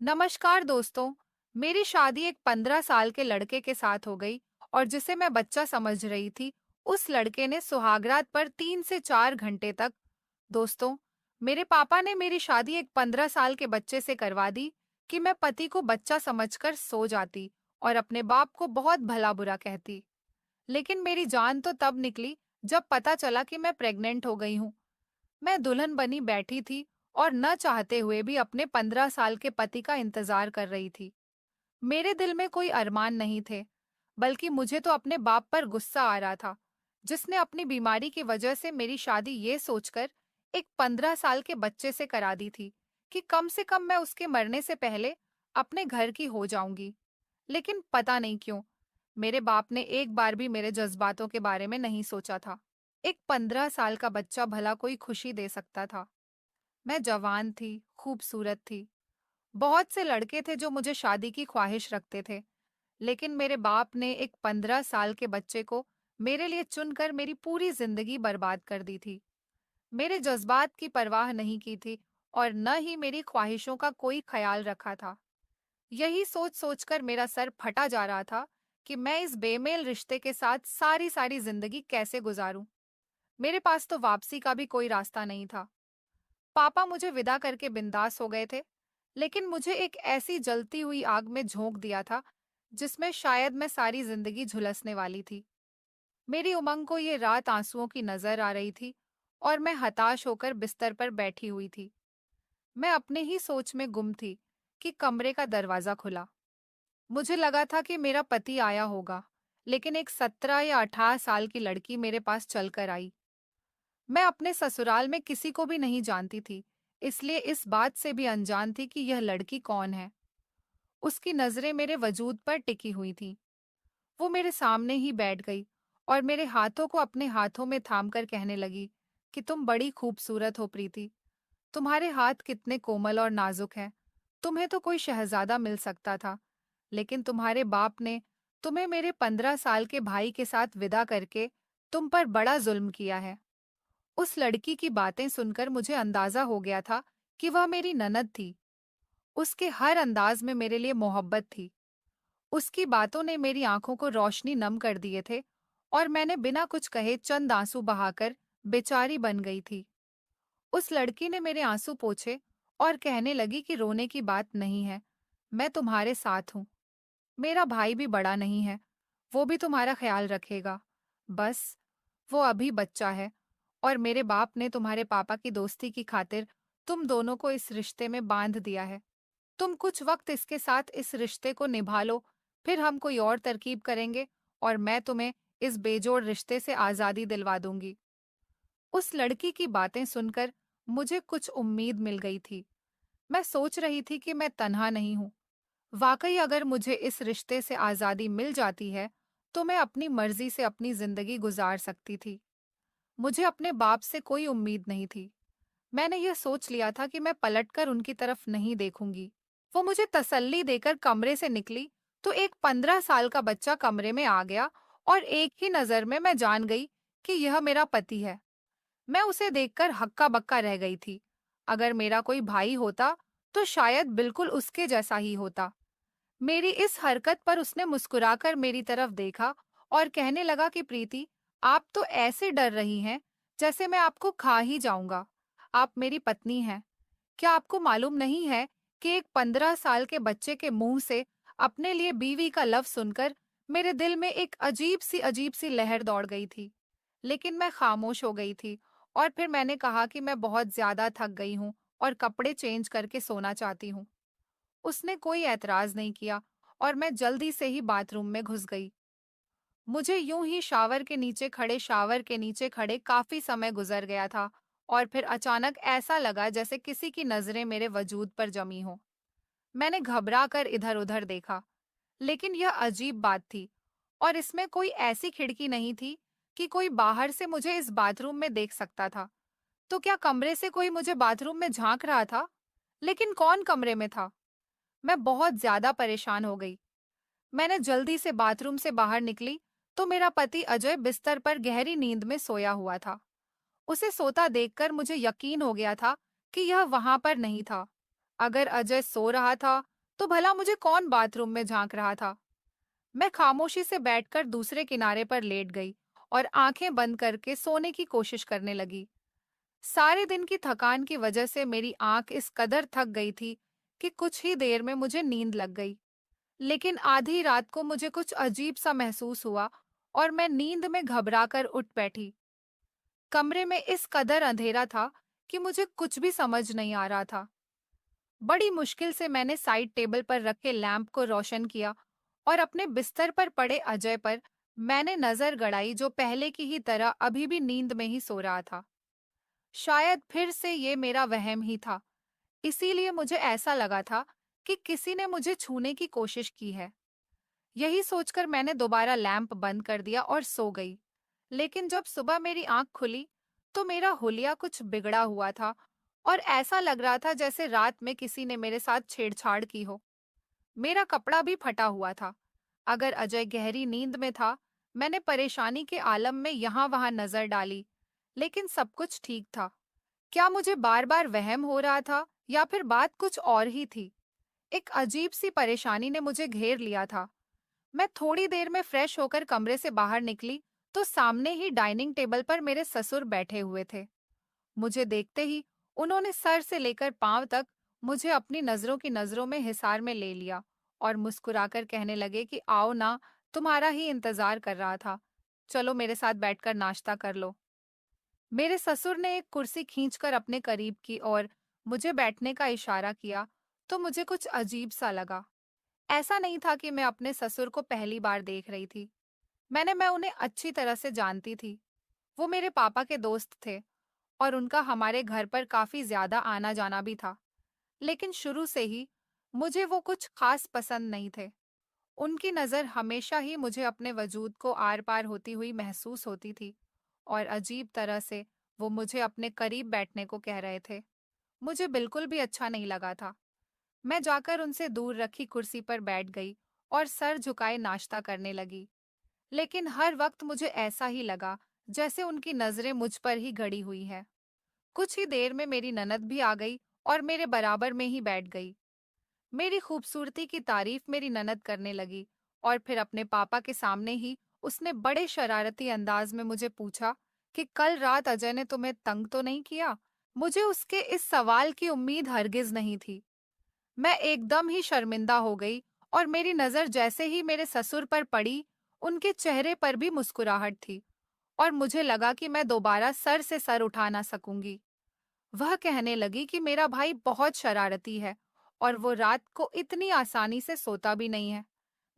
नमस्कार दोस्तों। मेरी शादी एक 15 साल के लड़के के साथ हो गई और जिसे मैं बच्चा समझ रही थी, उस लड़के ने सुहागरात पर 3 से 4 घंटे तक। दोस्तों, मेरे पापा ने मेरी शादी एक 15 साल के बच्चे से करवा दी कि मैं पति को बच्चा समझकर सो जाती और अपने बाप को बहुत भला बुरा कहती। लेकिन मेरी जान तो तब निकली जब पता चला कि मैं प्रेग्नेंट हो गई हूँ। मैं दुल्हन बनी बैठी थी और न चाहते हुए भी अपने 15 साल के पति का इंतजार कर रही थी। मेरे दिल में कोई अरमान नहीं थे, बल्कि मुझे तो अपने बाप पर गुस्सा आ रहा था, जिसने अपनी बीमारी की वजह से मेरी शादी ये सोचकर एक 15 साल के बच्चे से करा दी थी कि कम से कम मैं उसके मरने से पहले अपने घर की हो जाऊंगी। लेकिन पता नहीं क्यों, मेरे बाप ने एक बार भी मेरे जज्बातों के बारे में नहीं सोचा था। एक 15 साल का बच्चा भला कोई खुशी दे सकता था। मैं जवान थी, खूबसूरत थी। बहुत से लड़के थे जो मुझे शादी की ख्वाहिश रखते थे, लेकिन मेरे बाप ने एक 15 साल के बच्चे को मेरे लिए चुनकर मेरी पूरी जिंदगी बर्बाद कर दी थी। मेरे जज्बात की परवाह नहीं की थी और न ही मेरी ख्वाहिशों का कोई ख्याल रखा था। यही सोच सोचकर मेरा सर फटा जा रहा था कि मैं इस बेमेल रिश्ते के साथ सारी सारी जिंदगी कैसे गुजारूं। मेरे पास तो वापसी का भी कोई रास्ता नहीं था। पापा मुझे विदा करके बिंदास हो गए थे, लेकिन मुझे एक ऐसी जलती हुई आग में झोंक दिया था जिसमें शायद मैं सारी जिंदगी झुलसने वाली थी। मेरी उमंग को ये रात आंसुओं की नजर आ रही थी और मैं हताश होकर बिस्तर पर बैठी हुई थी। मैं अपने ही सोच में गुम थी कि कमरे का दरवाजा खुला। मुझे लगा था कि मेरा पति आया होगा, लेकिन एक 17 या 18 साल की लड़की मेरे पास चलकर आई। मैं अपने ससुराल में किसी को भी नहीं जानती थी, इसलिए इस बात से भी अनजान थी कि यह लड़की कौन है। उसकी नजरें मेरे वजूद पर टिकी हुई थीं। वो मेरे सामने ही बैठ गई और मेरे हाथों को अपने हाथों में थामकर कहने लगी कि तुम बड़ी खूबसूरत हो प्रीति। तुम्हारे हाथ कितने कोमल और नाजुक हैं। तुम्हें तो कोई शहजादा मिल सकता था, लेकिन तुम्हारे बाप ने तुम्हें मेरे 15 साल के भाई के साथ विदा करके तुम पर बड़ा जुल्म किया है। उस लड़की की बातें सुनकर मुझे अंदाजा हो गया था कि वह मेरी ननद थी। उसके हर अंदाज में मेरे लिए मोहब्बत थी। उसकी बातों ने मेरी आंखों को रोशनी नम कर दिए थे और मैंने बिना कुछ कहे चंद आंसू बहाकर बेचारी बन गई थी। उस लड़की ने मेरे आंसू पोंछे और कहने लगी कि रोने की बात नहीं है, मैं तुम्हारे साथ हूँ। मेरा भाई भी बड़ा नहीं है, वो भी तुम्हारा ख्याल रखेगा। बस, वो अभी बच्चा है और मेरे बाप ने तुम्हारे पापा की दोस्ती की खातिर तुम दोनों को इस रिश्ते में बांध दिया है। तुम कुछ वक्त इसके साथ इस रिश्ते को निभा लो, फिर हम कोई और तरकीब करेंगे और मैं तुम्हें इस बेजोड़ रिश्ते से आजादी दिलवा दूंगी। उस लड़की की बातें सुनकर मुझे कुछ उम्मीद मिल गई थी। मैं सोच रही थी कि मैं तन्हा नहीं हूँ। वाकई अगर मुझे इस रिश्ते से आजादी मिल जाती है, तो मैं अपनी मर्जी से अपनी जिंदगी गुजार सकती थी। मुझे अपने बाप से कोई उम्मीद नहीं थी। मैंने यह सोच लिया था कि मैं पलटकर उनकी तरफ नहीं देखूंगी। वो मुझे तसल्ली देकर कमरे से निकली तो एक 15 साल का बच्चा कमरे में आ गया और एक ही नजर में मैं जान गई कि यह मेरा पति है। मैं उसे देखकर हक्का बक्का रह गई थी। अगर मेरा कोई भाई होता तो शायद बिल्कुल उसके जैसा ही होता। मेरी इस हरकत पर उसने मुस्कुराकर मेरी तरफ देखा और कहने लगा कि प्रीति, आप तो ऐसे डर रही हैं जैसे मैं आपको खा ही जाऊंगा। आप मेरी पत्नी हैं। क्या आपको मालूम नहीं है कि एक 15 साल के बच्चे के मुंह से अपने लिए बीवी का लफ्ज सुनकर मेरे दिल में एक अजीब सी लहर दौड़ गई थी। लेकिन मैं खामोश हो गई थी और फिर मैंने कहा कि मैं बहुत ज्यादा थक गई हूँ और कपड़े चेंज करके सोना चाहती हूँ। उसने कोई ऐतराज नहीं किया और मैं जल्दी से ही बाथरूम में घुस गई। मुझे यूं ही शावर के नीचे खड़े काफी समय गुजर गया था और फिर अचानक ऐसा लगा जैसे किसी की नजरें मेरे वजूद पर जमी हो। मैंने घबरा कर इधर उधर देखा, लेकिन यह अजीब बात थी और इसमें कोई ऐसी खिड़की नहीं थी कि कोई बाहर से मुझे इस बाथरूम में देख सकता था। तो क्या कमरे से कोई मुझे बाथरूम में झांक रहा था? लेकिन कौन कमरे में था? मैं बहुत ज्यादा परेशान हो गई। मैंने जल्दी से बाथरूम से बाहर निकली तो मेरा पति अजय बिस्तर पर गहरी नींद में सोया हुआ था। उसे सोता देखकर मुझे यकीन हो गया था कि यह वहां पर नहीं था। अगर अजय सो रहा था, तो भला मुझे कौन बाथरूम में झांक रहा था? मैं खामोशी से बैठकर दूसरे किनारे पर लेट गई और आंखें बंद करके सोने की कोशिश करने लगी। सारे दिन की थकान की वजह से मेरी आंख इस कदर थक गई थी कि कुछ ही देर में मुझे नींद लग गई। लेकिन आधी रात को मुझे कुछ अजीब सा महसूस हुआ और मैं नींद में घबराकर उठ बैठी। कमरे में इस कदर अंधेरा था कि मुझे कुछ भी समझ नहीं आ रहा था। बड़ी मुश्किल से मैंने साइड टेबल पर रखे लैंप को रोशन किया और अपने बिस्तर पर पड़े अजय पर मैंने नजर गड़ाई, जो पहले की ही तरह अभी भी नींद में ही सो रहा था। शायद फिर से ये मेरा वहम ही था, इसीलिए मुझे ऐसा लगा था कि किसी ने मुझे छूने की कोशिश की है। यही सोचकर मैंने दोबारा लैंप बंद कर दिया और सो गई। लेकिन जब सुबह मेरी आंख खुली, तो मेरा हुलिया कुछ बिगड़ा हुआ था और ऐसा लग रहा था जैसे रात में किसी ने मेरे साथ छेड़छाड़ की हो। मेरा कपड़ा भी फटा हुआ था। अगर अजय गहरी नींद में था, मैंने परेशानी के आलम में यहाँ वहां नजर डाली, लेकिन सब कुछ ठीक था। क्या मुझे बार बार वहम हो रहा था या फिर बात कुछ और ही थी? एक अजीब सी परेशानी ने मुझे घेर लिया था। मैं थोड़ी देर में फ्रेश होकर कमरे से बाहर निकली, तो सामने ही डाइनिंग टेबल पर मेरे ससुर बैठे हुए थे। मुझे देखते ही उन्होंने सर से लेकर पांव तक मुझे अपनी नजरों की नजरों में हिसार में ले लिया और मुस्कुराकर कहने लगे कि आओ ना, तुम्हारा ही इंतजार कर रहा था। चलो मेरे साथ बैठकर नाश्ता कर लो। मेरे ससुर ने एक कुर्सी खींचकर अपने करीब की और मुझे बैठने का इशारा किया, तो मुझे कुछ अजीब सा लगा। ऐसा नहीं था कि मैं अपने ससुर को पहली बार देख रही थी। मैं उन्हें अच्छी तरह से जानती थी। वो मेरे पापा के दोस्त थे और उनका हमारे घर पर काफी ज्यादा आना जाना भी था। लेकिन शुरू से ही मुझे वो कुछ खास पसंद नहीं थे। उनकी नजर हमेशा ही मुझे अपने वजूद को आर पार होती हुई महसूस होती थी और अजीब तरह से वो मुझे अपने करीब बैठने को कह रहे थे। मुझे बिल्कुल भी अच्छा नहीं लगा था। मैं जाकर उनसे दूर रखी कुर्सी पर बैठ गई और सर झुकाए नाश्ता करने लगी। लेकिन हर वक्त मुझे ऐसा ही लगा जैसे उनकी नजरें मुझ पर ही गड़ी हुई है। कुछ ही देर में मेरी ननद भी आ गई और मेरे बराबर में ही बैठ गई। मेरी खूबसूरती की तारीफ मेरी ननद करने लगी और फिर अपने पापा के सामने ही उसने बड़े शरारती अंदाज में मुझे पूछा कि कल रात अजय ने तुम्हें तंग तो नहीं किया। मुझे उसके इस सवाल की उम्मीद हरगिज नहीं थी। मैं एकदम ही शर्मिंदा हो गई और मेरी नजर जैसे ही मेरे ससुर पर पड़ी, उनके चेहरे पर भी मुस्कुराहट थी और मुझे लगा कि मैं दोबारा सर से सर उठा ना सकूंगी। वह कहने लगी कि मेरा भाई बहुत शरारती है और वो रात को इतनी आसानी से सोता भी नहीं है।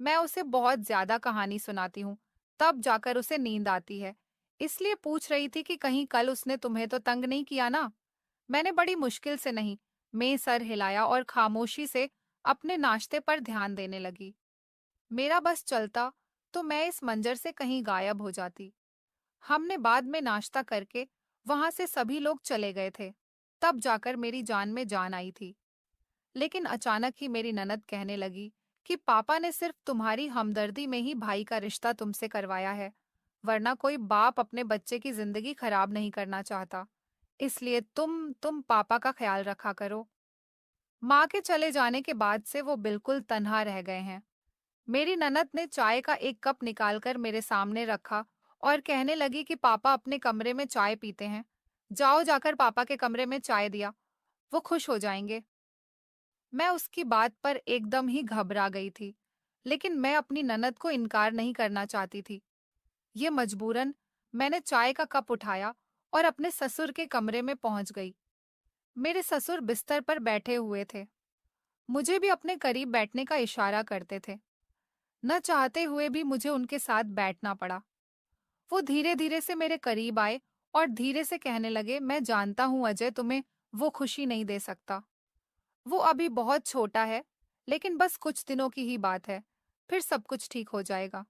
मैं उसे बहुत ज्यादा कहानी सुनाती हूँ, तब जाकर उसे नींद आती है। इसलिए पूछ रही थी कि कहीं कल उसने तुम्हें तो तंग नहीं किया ना? मैंने बड़ी मुश्किल से नहीं में सर हिलाया और खामोशी से अपने नाश्ते पर ध्यान देने लगी। मेरा बस चलता तो मैं इस मंजर से कहीं गायब हो जाती। हमने बाद में नाश्ता करके वहां से सभी लोग चले गए थे। तब जाकर मेरी जान में जान आई थी। लेकिन अचानक ही मेरी ननद कहने लगी कि पापा ने सिर्फ तुम्हारी हमदर्दी में ही भाई का रिश्ता तुमसे करवाया है, वरना कोई बाप अपने बच्चे की जिंदगी खराब नहीं करना चाहता। इसलिए तुम पापा का ख्याल रखा करो। माँ के चले जाने के बाद से वो बिल्कुल तन्हा रह गए हैं। मेरी ननद ने चाय का एक कप निकालकर मेरे सामने रखा और कहने लगी कि पापा अपने कमरे में चाय पीते हैं। जाओ, जाकर पापा के कमरे में चाय दिया, वो खुश हो जाएंगे। मैं उसकी बात पर एकदम ही घबरा गई थी, लेकिन मैं अपनी ननद को इनकार नहीं करना चाहती थी। ये मजबूरन मैंने चाय का कप उठाया और अपने ससुर के कमरे में पहुंच गई। मेरे ससुर बिस्तर पर बैठे हुए थे, मुझे भी अपने करीब बैठने का इशारा करते थे। न चाहते हुए भी मुझे उनके साथ बैठना पड़ा। वो धीरे धीरे से मेरे करीब आए और धीरे से कहने लगे, मैं जानता हूँ अजय, तुम्हें वो खुशी नहीं दे सकता। वो अभी बहुत छोटा है, लेकिन बस कुछ दिनों की ही बात है, फिर सब कुछ ठीक हो जाएगा।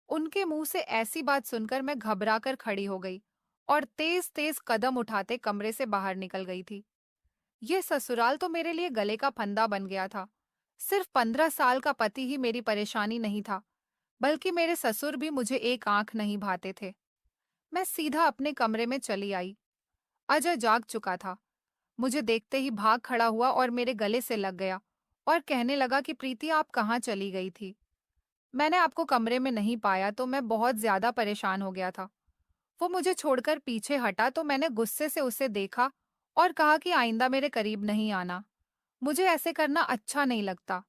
उनके मुंह से ऐसी बात सुनकर मैं घबरा कर खड़ी हो गई और तेज तेज कदम उठाते कमरे से बाहर निकल गई थी। ये ससुराल तो मेरे लिए गले का फंदा बन गया था। सिर्फ 15 साल का पति ही मेरी परेशानी नहीं था, बल्कि मेरे ससुर भी मुझे एक आंख नहीं भाते थे। मैं सीधा अपने कमरे में चली आई। अजय जाग चुका था। मुझे देखते ही भाग खड़ा हुआ और मेरे गले से लग गया और कहने लगा कि प्रीति, आप कहाँ चली गई थी? मैंने आपको कमरे में नहीं पाया तो मैं बहुत ज्यादा परेशान हो गया था। वो मुझे छोड़कर पीछे हटा तो मैंने गुस्से से उसे देखा और कहा कि आइंदा मेरे करीब नहीं आना। मुझे ऐसे करना अच्छा नहीं लगता।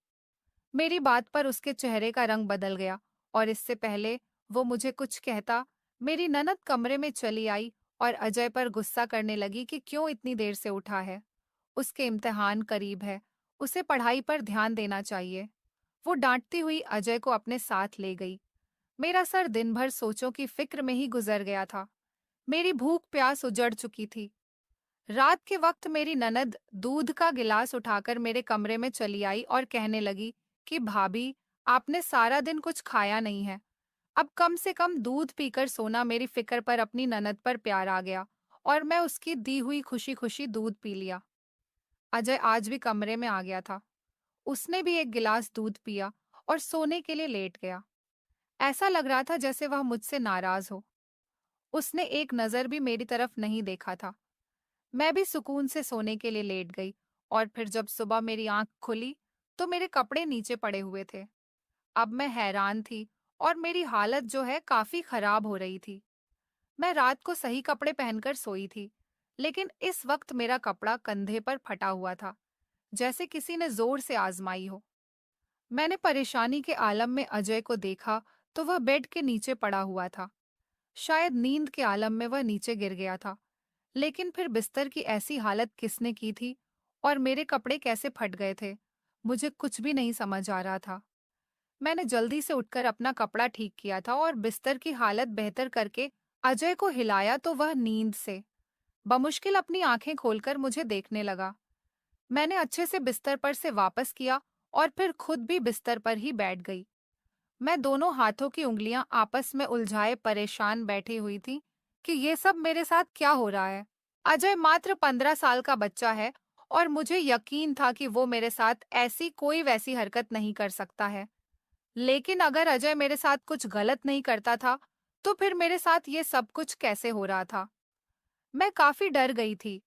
मेरी बात पर उसके चेहरे का रंग बदल गया और इससे पहले वो मुझे कुछ कहता, मेरी ननद कमरे में चली आई और अजय पर गुस्सा करने लगी कि क्यों इतनी देर से उठा है। उसके इम्तिहान करीब है, उसे पढ़ाई पर ध्यान देना चाहिए। वो डांटती हुई अजय को अपने साथ ले गई। मेरा सर दिन भर सोचों की फिक्र में ही गुजर गया था। मेरी भूख प्यास उजड़ चुकी थी। रात के वक्त मेरी ननद दूध का गिलास उठाकर मेरे कमरे में चली आई और कहने लगी कि भाभी, आपने सारा दिन कुछ खाया नहीं है। अब कम से कम दूध पीकर सोना। मेरी फिक्र पर अपनी ननद पर प्यार आ गया और मैं उसकी दी हुई खुशी खुशी दूध पी लिया। अजय आज भी कमरे में आ गया था। उसने भी एक गिलास दूध पिया और सोने के लिए लेट गया। ऐसा लग रहा था जैसे वह मुझसे नाराज हो। उसने एक नजर भी मेरी तरफ नहीं देखा था। मैं भी सुकून से सोने के लिए लेट गई और फिर जब सुबह मेरी आंख खुली तो मेरे कपड़े नीचे पड़े हुए थे। अब मैं हैरान थी और मेरी हालत जो है काफी खराब हो रही थी। मैं रात को सही कपड़े पहनकर सोई थी, लेकिन इस वक्त मेरा कपड़ा कंधे पर फटा हुआ था, जैसे किसी ने जोर से आजमाई हो। मैंने परेशानी के आलम में अजय को देखा तो वह बेड के नीचे पड़ा हुआ था। शायद नींद के आलम में वह नीचे गिर गया था। लेकिन फिर बिस्तर की ऐसी हालत किसने की थी और मेरे कपड़े कैसे फट गए थे, मुझे कुछ भी नहीं समझ आ रहा था। मैंने जल्दी से उठकर अपना कपड़ा ठीक किया था और बिस्तर की हालत बेहतर करके अजय को हिलाया तो वह नींद से बमुश्किल अपनी आंखें खोलकर मुझे देखने लगा। मैंने अच्छे से बिस्तर पर से वापस किया और फिर खुद भी बिस्तर पर ही बैठ गई। मैं दोनों हाथों की उंगलियां आपस में उलझाए परेशान बैठी हुई थी कि ये सब मेरे साथ क्या हो रहा है। अजय मात्र 15 साल का बच्चा है और मुझे यकीन था कि वो मेरे साथ ऐसी कोई वैसी हरकत नहीं कर सकता है। लेकिन अगर अजय मेरे साथ कुछ गलत नहीं करता था, तो फिर मेरे साथ ये सब कुछ कैसे हो रहा था? मैं काफी डर गई थी।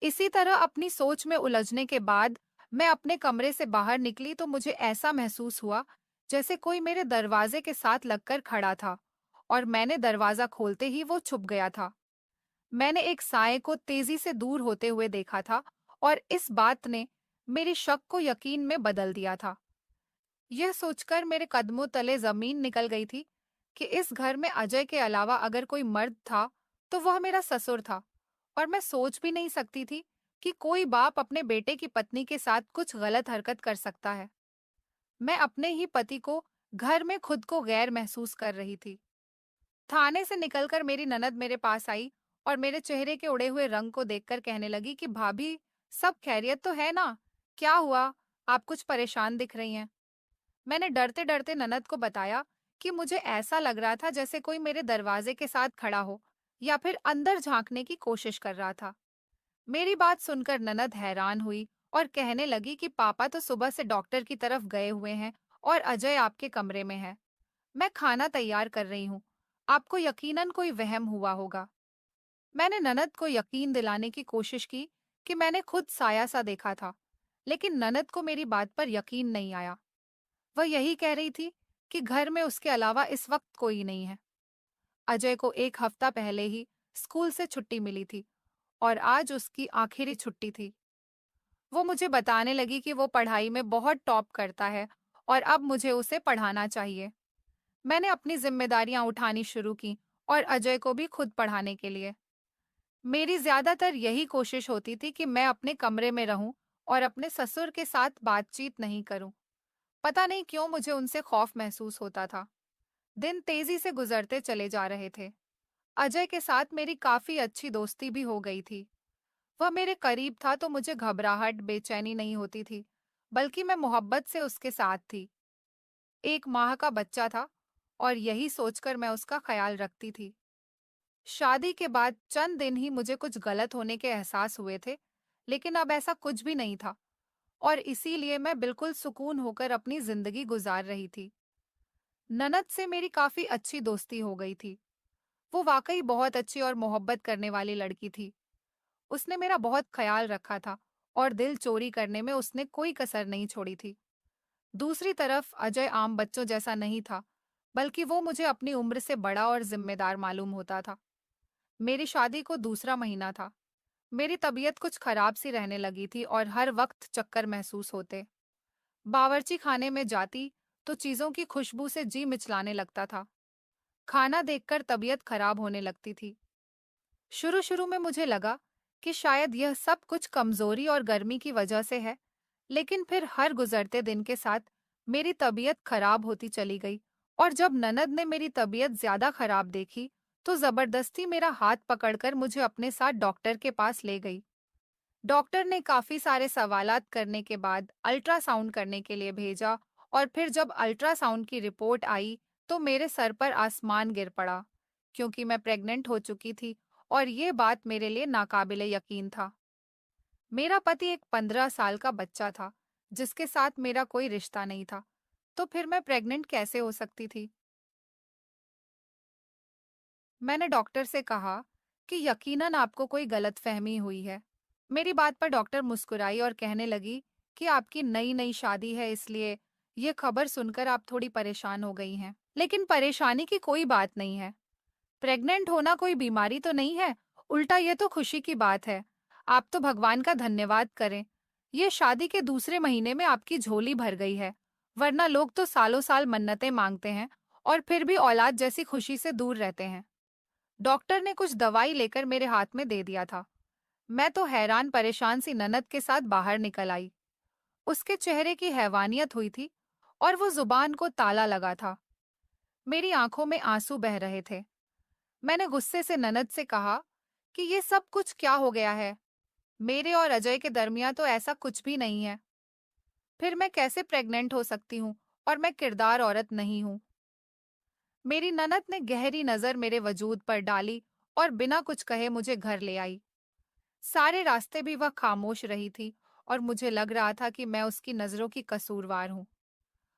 इसी तरह अपनी सोच में उलझने के बाद मैं अपने कमरे से बाहर निकली तो मुझे ऐसा महसूस हुआ जैसे कोई मेरे दरवाजे के साथ लगकर खड़ा था और मैंने दरवाजा खोलते ही वो छुप गया था। मैंने एक साए को तेजी से दूर होते हुए देखा था और इस बात ने मेरी शक को यकीन में बदल दिया था। यह सोचकर मेरे कदमों तले जमीन निकल गई थी कि इस घर में अजय के अलावा अगर कोई मर्द था तो वह मेरा ससुर था। और मैं सोच भी नहीं सकती थी कि कोई बाप अपने बेटे की पत्नी के साथ कुछ गलत हरकत कर सकता है। मैं अपने ही पति को घर में खुद को गैर महसूस कर रही थी। थाने से निकलकर मेरी ननद मेरे पास आई और मेरे चेहरे के उड़े हुए रंग को देखकर कहने लगी कि भाभी, सब खैरियत तो है ना? क्या हुआ? आप कुछ परेशान दिख रही हैं। मैंने डरते डरते ननद को बताया कि मुझे ऐसा लग रहा था जैसे कोई मेरे दरवाजे के साथ खड़ा हो या फिर अंदर झांकने की कोशिश कर रहा था। मेरी बात सुनकर ननद हैरान हुई और कहने लगी कि पापा तो सुबह से डॉक्टर की तरफ गए हुए हैं और अजय आपके कमरे में है। मैं खाना तैयार कर रही हूँ। आपको यकीनन कोई वहम हुआ होगा। मैंने ननद को यकीन दिलाने की कोशिश की कि मैंने खुद साया सा देखा था, लेकिन ननद को मेरी बात पर यकीन नहीं आया। वह यही कह रही थी कि घर में उसके अलावा इस वक्त कोई नहीं है। अजय को एक हफ्ता पहले ही स्कूल से छुट्टी मिली थी और आज उसकी आखिरी छुट्टी थी। वो मुझे बताने लगी कि वो पढ़ाई में बहुत टॉप करता है और अब मुझे उसे पढ़ाना चाहिए। मैंने अपनी जिम्मेदारियां उठानी शुरू की और अजय को भी खुद पढ़ाने के लिए। मेरी ज्यादातर यही कोशिश होती थी कि मैं अपने कमरे में रहूं और अपने ससुर के साथ बातचीत नहीं करूं। पता नहीं क्यों मुझे उनसे खौफ महसूस होता था। दिन तेजी से गुजरते चले जा रहे थे। अजय के साथ मेरी काफी अच्छी दोस्ती भी हो गई थी। वह मेरे करीब था तो मुझे घबराहट बेचैनी नहीं होती थी, बल्कि मैं मोहब्बत से उसके साथ थी। 1 माह का बच्चा था और यही सोचकर मैं उसका ख्याल रखती थी। शादी के बाद चंद दिन ही मुझे कुछ गलत होने के एहसास हुए थे, लेकिन अब ऐसा कुछ भी नहीं था और इसीलिए मैं बिल्कुल सुकून होकर अपनी जिंदगी गुजार रही थी। ननद से मेरी काफी अच्छी दोस्ती हो गई थी। वो वाकई बहुत अच्छी और मोहब्बत करने वाली लड़की थी। उसने मेरा बहुत ख्याल रखा था और दिल चोरी करने में उसने कोई कसर नहीं छोड़ी थी। दूसरी तरफ अजय आम बच्चों जैसा नहीं था, बल्कि वो मुझे अपनी उम्र से बड़ा और जिम्मेदार मालूम होता था। मेरी शादी को दूसरा महीना था। मेरी तबीयत कुछ खराब सी रहने लगी थी और हर वक्त चक्कर महसूस होते। बावर्ची खाने में जाती तो चीजों की खुशबू से जी मिचलाने लगता था। खाना देखकर तबीयत खराब होने लगती थी। शुरू शुरू में मुझे लगा कि शायद यह सब कुछ कमजोरी और गर्मी की वजह से है, लेकिन फिर हर गुजरते दिन के साथ मेरी तबीयत खराब होती चली गई और जब ननद ने मेरी तबीयत ज्यादा खराब देखी, तो जबरदस्ती मेरा हाथ पकड़कर मुझे अपने साथ डॉक्टर के पास ले गई। डॉक्टर ने काफी सारे सवालात करने के बाद अल्ट्रासाउंड करने के लिए भेजा और फिर जब अल्ट्रासाउंड की रिपोर्ट आई तो मेरे सर पर आसमान गिर पड़ा, क्योंकि मैं प्रेग्नेंट हो चुकी थी और ये बात मेरे लिए नाकाबिले यकीन था। मेरा पति एक 15 साल का बच्चा था जिसके साथ मेरा कोई रिश्ता नहीं था, तो फिर मैं प्रेग्नेंट कैसे हो सकती थी? मैंने डॉक्टर से कहा कि यकीनन आपको कोई गलतफहमी हुई है। मेरी बात पर डॉक्टर मुस्कुराई और कहने लगी कि आपकी नई नई शादी है, इसलिए ये खबर सुनकर आप थोड़ी परेशान हो गई हैं। लेकिन परेशानी की कोई बात नहीं है। प्रेग्नेंट होना कोई बीमारी तो नहीं है, उल्टा ये तो खुशी की बात है। आप तो भगवान का धन्यवाद करें। ये शादी के दूसरे महीने में आपकी झोली भर गई है, वरना लोग तो सालों साल मन्नतें मांगते हैं और फिर भी औलाद जैसी खुशी से दूर रहते हैं। डॉक्टर ने कुछ दवाई लेकर मेरे हाथ में दे दिया था। मैं तो हैरान परेशान सी ननद के साथ बाहर निकल आई। उसके चेहरे की हैवानियत हुई थी और वो जुबान को ताला लगा था। मेरी आंखों में आंसू बह रहे थे। मैंने गुस्से से ननद से कहा कि ये सब कुछ क्या हो गया है? मेरे और अजय के दरमियान तो ऐसा कुछ भी नहीं है। फिर मैं कैसे प्रेग्नेंट हो सकती हूँ और मैं किरदार औरत नहीं हूँ। मेरी ननद ने गहरी नजर मेरे वजूद पर डाली और बिना कुछ कहे मुझे घर ले आई। सारे रास्ते भी वह खामोश रही थी और मुझे लग रहा था कि मैं उसकी नजरों की कसूरवार हूँ।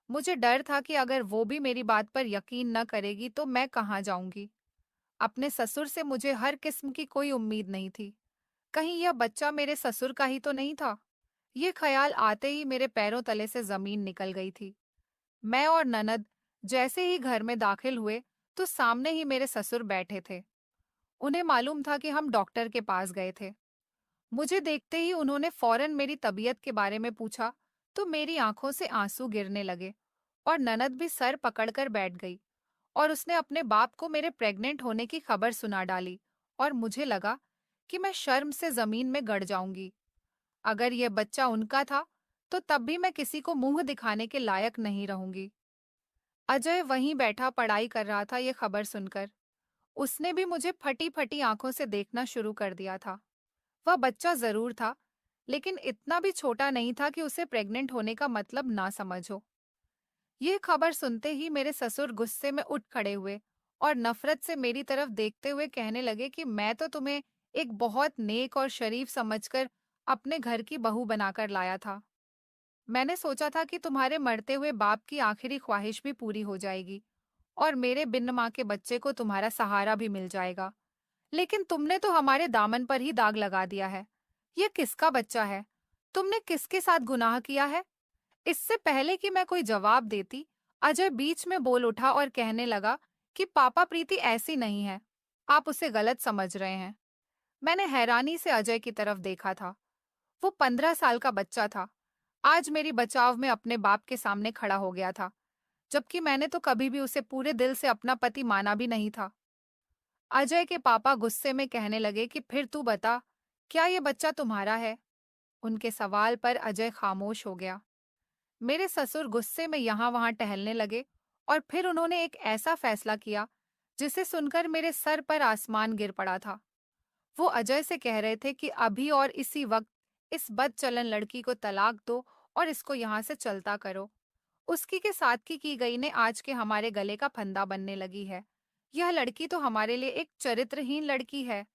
मुझे डर था कि अगर वो भी मेरी बात पर यकीन न करेगी तो मैं कहाँ जाऊंगी। अपने ससुर से मुझे हर किस्म की कोई उम्मीद नहीं थी। कहीं यह बच्चा मेरे ससुर का ही तो नहीं था? ये ख्याल आते ही मेरे पैरों तले से जमीन निकल गई थी। मैं और ननद जैसे ही घर में दाखिल हुए तो सामने ही मेरे ससुर बैठे थे। उन्हें मालूम था कि हम डॉक्टर के पास गए थे। मुझे देखते ही उन्होंने फौरन मेरी तबीयत के बारे में पूछा, तो मेरी आंखों से आंसू गिरने लगे और ननद भी सर पकड़कर बैठ गई और उसने अपने बाप को मेरे प्रेग्नेंट होने की खबर सुना डाली और मुझे लगा कि मैं शर्म से जमीन में गड़ जाऊंगी। अगर यह बच्चा उनका था, तो तब भी मैं किसी को मुंह दिखाने के लायक नहीं रहूंगी। अजय वहीं बैठा पढ़ाई कर रहा था ये खबर सुनकर। उसने भी मुझे फटी फटी आंखों से देखना शुरू कर दिया था। वह बच्चा जरूर था, लेकिन इतना भी छोटा नहीं था कि उसे प्रेग्नेंट होने का मतलब ना समझो। ये खबर सुनते ही मेरे ससुर गुस्से में उठ खड़े हुए और नफरत से मेरी तरफ देखते हुए कहने लगे कि मैं तो तुम्हें एक बहुत नेक और शरीफ समझकर अपने घर की बहू बनाकर लाया था। मैंने सोचा था कि तुम्हारे मरते हुए बाप की आखिरी ख्वाहिश भी पूरी हो जाएगी और मेरे बिन माँ के बच्चे को तुम्हारा सहारा भी मिल जाएगा। लेकिन तुमने तो हमारे दामन पर ही दाग लगा दिया है। ये किसका बच्चा है? तुमने किसके साथ गुनाह किया है? इससे पहले कि मैं कोई जवाब देती, अजय बीच में बोल उठा और कहने लगा कि पापा प्रीति ऐसी नहीं है। आप उसे गलत समझ रहे हैं। मैंने हैरानी से अजय की तरफ देखा था। वो 15 साल का बच्चा था। आज मेरी बचाव में अपने बाप के सामने खड़ा हो गया था, जबकि मैंने तो कभी भी उसे पूरे दिल से अपना पति माना भी नहीं था। अजय के पापा गुस्से में कहने लगे कि फिर तू बता, क्या ये बच्चा तुम्हारा है? उनके सवाल पर अजय खामोश हो गया। मेरे ससुर गुस्से में यहाँ वहां टहलने लगे और फिर उन्होंने एक ऐसा फैसला किया जिसे सुनकर मेरे सर पर आसमान गिर पड़ा था। वो अजय से कह रहे थे कि अभी और इसी वक्त इस बदचलन लड़की को तलाक दो और इसको यहाँ से चलता करो। उसकी के साथ की गई ने आज के हमारे गले का फंदा बनने लगी है। यह लड़की तो हमारे लिए एक चरित्रहीन लड़की है।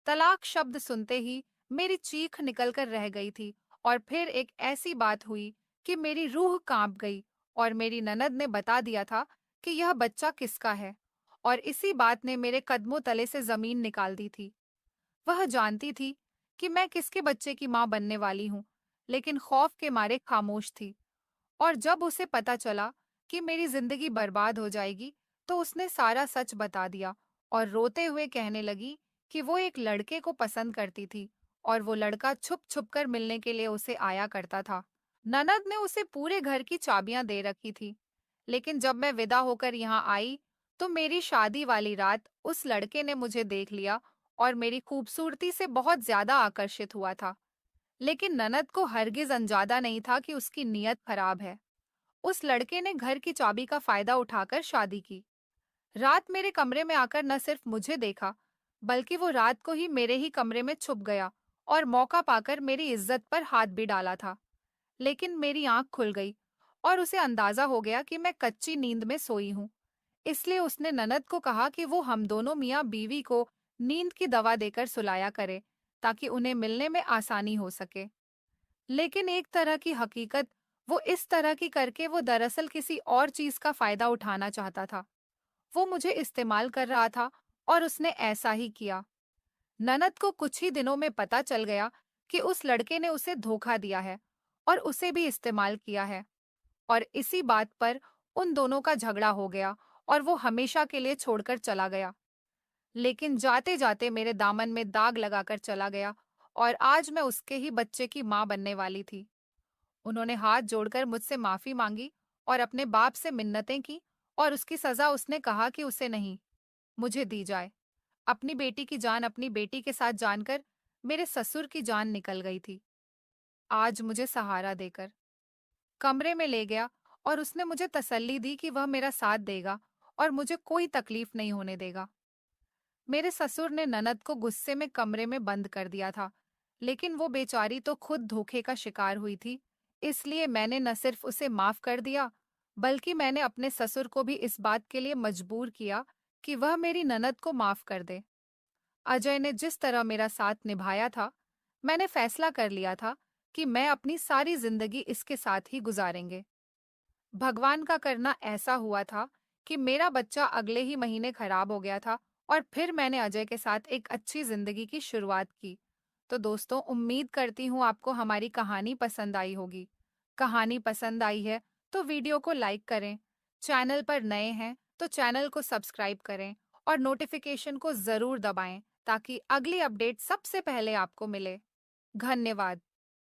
तलाक शब्द सुनते ही मेरी चीख निकलकर रह गई थी और फिर एक ऐसी बात हुई कि मेरी रूह कांप गई और मेरी ननद ने बता दिया था कि यह बच्चा किसका है, और इसी बात ने मेरे कदमों तले से जमीन निकाल दी थी। वह जानती थी कि मैं किसके बच्चे की माँ बनने वाली हूँ, लेकिन खौफ के मारे खामोश थी। और जब उसे पता चला कि मेरी जिंदगी बर्बाद हो जाएगी, तो उसने सारा सच बता दिया और रोते हुए कहने लगी कि वो एक लड़के को पसंद करती थी और वो लड़का छुप छुप कर मिलने के लिए उसे आया करता था। ननद ने उसे पूरे घर की चाबियां दे रखी थी, लेकिन जब मैं विदा होकर यहाँ आई, तो मेरी शादी वाली रात उस लड़के ने मुझे देख लिया और मेरी खूबसूरती से बहुत ज्यादा आकर्षित हुआ था। लेकिन ननद को हरगिज अंदाजा नहीं था कि उसकी नीयत खराब है। उस लड़के ने घर की चाबी का फायदा उठाकर शादी की। रात मेरे कमरे में आकर न सिर्फ मुझे देखा, बल्कि वो रात को ही मेरे ही कमरे में छुप गया और मौका पाकर मेरी इज्जत पर हाथ भी डाला था। लेकिन मेरी आंख खुल गई और उसे अंदाजा हो गया कि मैं कच्ची नींद में सोई हूँ। इसलिए उसने ननद को कहा कि वो हम दोनों मियाँ बीवी को नींद की दवा देकर सुलाया करे, ताकि उन्हें मिलने में आसानी हो सके। लेकिन एक तरह की हकीकत वो इस तरह की करके वो दरअसल किसी और चीज का फायदा उठाना चाहता था। वो मुझे इस्तेमाल कर रहा था और उसने ऐसा ही किया। ननद को कुछ ही दिनों में पता चल गया कि उस लड़के ने उसे धोखा दिया है और उसे भी इस्तेमाल किया है। और इसी बात पर उन दोनों का झगड़ा हो गया और वो हमेशा के लिए छोड़कर चला गया। लेकिन जाते जाते मेरे दामन में दाग लगाकर चला गया और आज मैं उसके ही बच्चे की माँ बनने वाली थी। उन्होंने हाथ जोड़कर मुझसे माफी मांगी और अपने बाप से मिन्नतें की, और उसकी सजा उसने कहा कि उसे नहीं, मुझे दी जाए। अपनी बेटी की जान अपनी बेटी के साथ जानकर मेरे ससुर की जान निकल गई थी। आज मुझे सहारा देकर कमरे में ले गया और उसने मुझे तसल्ली दी कि वह मेरा साथ देगा और मुझे कोई तकलीफ नहीं होने देगा। मेरे ससुर ने ननद को गुस्से में कमरे में बंद कर दिया था, लेकिन वो बेचारी तो खुद धोखे का शिकार हुई थी। इसलिए मैंने न सिर्फ उसे माफ कर दिया, बल्कि मैंने अपने ससुर को भी इस बात के लिए मजबूर किया कि वह मेरी ननद को माफ कर दे। अजय ने जिस तरह मेरा साथ निभाया था, मैंने फैसला कर लिया था कि मैं अपनी सारी जिंदगी इसके साथ ही गुजारेंगे। भगवान का करना ऐसा हुआ था कि मेरा बच्चा अगले ही महीने खराब हो गया था और फिर मैंने अजय के साथ एक अच्छी जिंदगी की शुरुआत की। तो दोस्तों, उम्मीद करती हूँ आपको हमारी कहानी पसंद आई होगी। कहानी पसंद आई है तो वीडियो को लाइक करें। चैनल पर नए हैं तो चैनल को सब्सक्राइब करें और नोटिफिकेशन को जरूर दबाएं, ताकि अगली अपडेट सबसे पहले आपको मिले। धन्यवाद।